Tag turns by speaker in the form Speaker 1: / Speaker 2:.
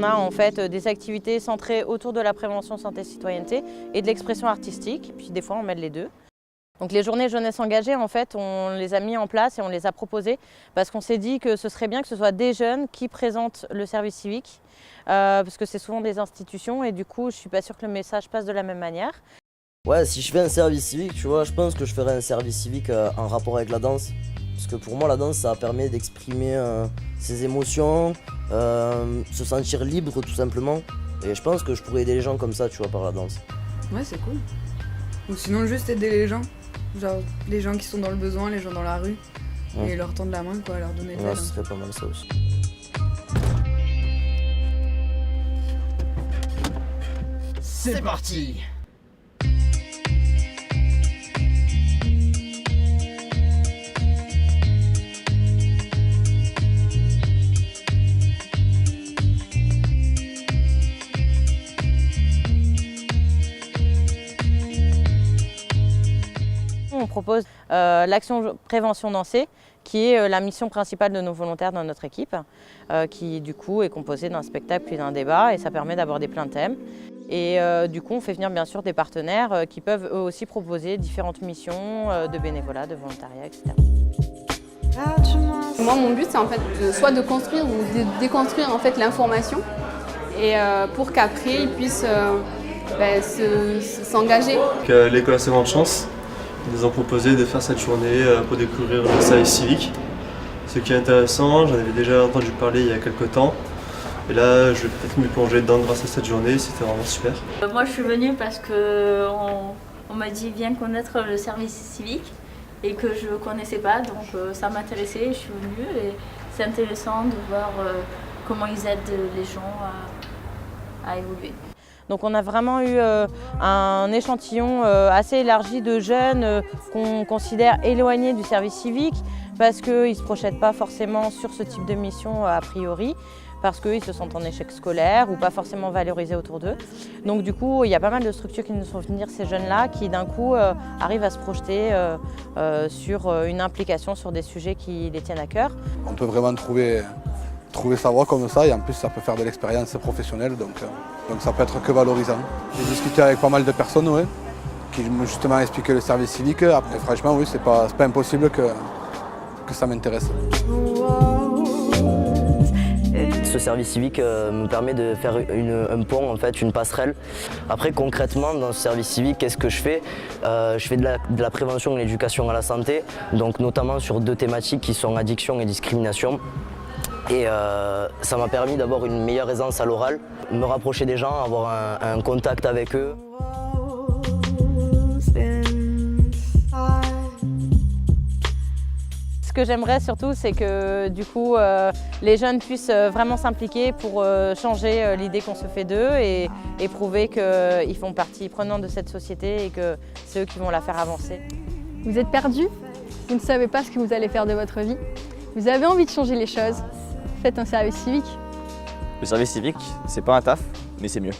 Speaker 1: a en fait des activités centrées autour de la prévention santé-citoyenneté et de l'expression artistique, puis des fois on mêle les deux. Donc les journées jeunesse engagée, en fait, on les a mis en place et on les a proposées parce qu'on s'est dit que ce serait bien que ce soit des jeunes qui présentent le service civique, parce que c'est souvent des institutions et du coup, je ne suis pas sûre que le message passe de la même manière.
Speaker 2: Ouais, si je fais un service civique, tu vois, je pense que je ferais un service civique en rapport avec la danse. Parce que pour moi, la danse, ça permet d'exprimer ses émotions, se sentir libre tout simplement. Et je pense que je pourrais aider les gens comme ça, tu vois, par la danse.
Speaker 3: Ouais, c'est cool. Ou sinon, juste aider les gens. Genre, les gens qui sont dans le besoin, les gens dans la rue.
Speaker 2: Ouais.
Speaker 3: Et leur tendre la main, quoi, leur donner de
Speaker 2: Ouais,
Speaker 3: l'aide.
Speaker 2: ce serait pas mal ça aussi.
Speaker 4: C'est parti!
Speaker 1: On propose l'action prévention dansée, qui est la mission principale de nos volontaires dans notre équipe, qui du coup est composée d'un spectacle puis d'un débat et ça permet d'aborder plein de thèmes. Et du coup on fait venir bien sûr des partenaires qui peuvent eux aussi proposer différentes missions de bénévolat, de volontariat, etc.
Speaker 5: Moi mon but c'est en fait soit de construire ou de déconstruire en fait l'information et pour qu'après ils puissent s'engager.
Speaker 6: L'école a seconde chance. Ils nous ont proposé de faire cette journée pour découvrir le service civique. Ce qui est intéressant, j'en avais déjà entendu parler il y a quelques temps. Et là, je vais peut-être me plonger dedans grâce à cette journée, c'était vraiment super.
Speaker 7: Moi je suis venue parce qu'on m'a dit viens connaître le service civique et que je ne connaissais pas, donc ça m'intéressait, je suis venue et c'est intéressant de voir comment ils aident les gens à évoluer.
Speaker 1: Donc on a vraiment eu un échantillon assez élargi de jeunes qu'on considère éloignés du service civique parce qu'ils ne se projettent pas forcément sur ce type de mission a priori, parce qu'ils se sentent en échec scolaire ou pas forcément valorisés autour d'eux. Donc du coup, il y a pas mal de structures qui nous font venir ces jeunes-là qui d'un coup arrivent à se projeter sur une implication sur des sujets qui les tiennent à cœur.
Speaker 8: On peut vraiment trouver sa voie comme ça et en plus ça peut faire de l'expérience professionnelle donc ça peut être que valorisant. J'ai discuté avec pas mal de personnes ouais, qui m'ont justement expliqué le service civique. Après franchement oui, c'est pas impossible que ça m'intéresse.
Speaker 2: Ce service civique me permet de faire un pont, en fait, une passerelle. Après concrètement dans ce service civique, qu'est-ce que je fais? Je fais de la prévention et l'éducation à la santé, donc notamment sur deux thématiques qui sont addiction et discrimination. Et ça m'a permis d'avoir une meilleure aisance à l'oral, me rapprocher des gens, avoir un contact avec eux.
Speaker 1: Ce que j'aimerais surtout, c'est que du coup, les jeunes puissent vraiment s'impliquer pour changer l'idée qu'on se fait d'eux et prouver qu'ils font partie prenante de cette société et que c'est eux qui vont la faire avancer.
Speaker 9: Vous êtes perdu? Vous ne savez pas ce que vous allez faire de votre vie? Vous avez envie de changer les choses? Faites un service civique.
Speaker 10: Le service civique, c'est pas un taf, mais c'est mieux.